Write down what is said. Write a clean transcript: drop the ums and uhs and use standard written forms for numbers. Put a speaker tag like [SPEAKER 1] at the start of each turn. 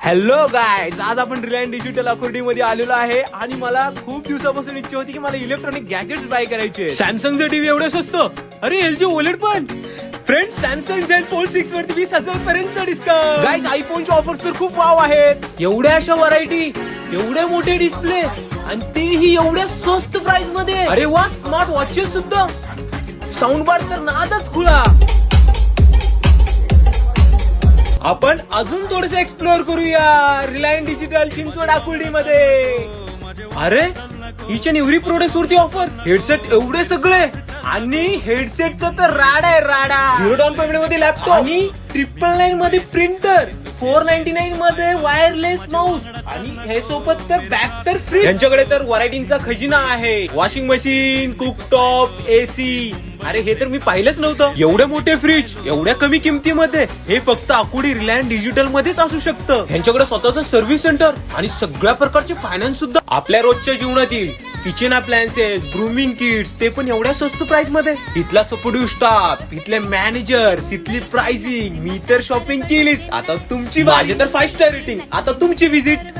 [SPEAKER 1] Hello guys, आज आपण Reliance digital अकोर्डी मध्ये आलेलो आहे आणि मला खूप दिवसापासून इच्छा होती की मला इलेक्ट्रॉनिक गॅजेट्स बाय करायचे. सॅमसंगचे टीव्ही एवढे स्वस्त, अरे एलजी ओलेड पण. फ्रेंड्स, सॅमसंग Z4 वरती 20,000 पर्यंत डिस्काउंट. गायज, आयफोनच्या ऑफर्स तर खूप वाव आहेत. एवढ्या अशा व्हरायटी, एवढे मोठे डिस्प्ले आणि तेही एवढ्या स्वस्त प्राइस मध्ये. अरे वा, स्मार्ट वॉचेस सुद्धा. साऊंड बार तर नादच खुळा. आपण अजून थोडस एक्सप्लोर करूया रिलायन्स डिजिटल चिंचवड आकुर्डी मध्ये. अरे इच अँड एव्हरी प्रोडक्ट वरती ऑफर, हेडसेट एवढे सगळे आणि हेडसेटचा तर राडा आहे राडा. 0 डाऊन पेमेंट मध्ये लॅपटॉप आणि 999 मध्ये प्रिंटर, 499 मध्ये वायरलेस माऊस आणि हे सोबत तर बॅग तर फ्री. यांच्याकडे तर व्हरायटींचा खजिना आहे. Washing machine, cooktop, AC. अरे हे तर मी पाहिलंच नव्हतं. एवढे मोठे फ्रीज एवढ्या कमी किमतीमध्ये हे फक्त आकुर्डी रिलायन्स डिजिटल मध्येच असू शकतं. यांच्याकडे स्वतःचं सर्व्हिस सेंटर आणि सगळ्या प्रकारचे फायनान्स सुद्धा. आपल्या रोजच्या जीवनातील किचन अप्लायन्सेस, ग्रूमिंग किट्स, ते पण एवढ्या स्वस्त प्राइस मध्ये. इथला सपोर्टिव्ह स्टाफ, इथले मॅनेजर्स, इथली प्राइसिंग. मी तर शॉपिंग केलीच, आता तुमची. माझे तर 5 स्टार रेटिंग, आता तुमची विजिट.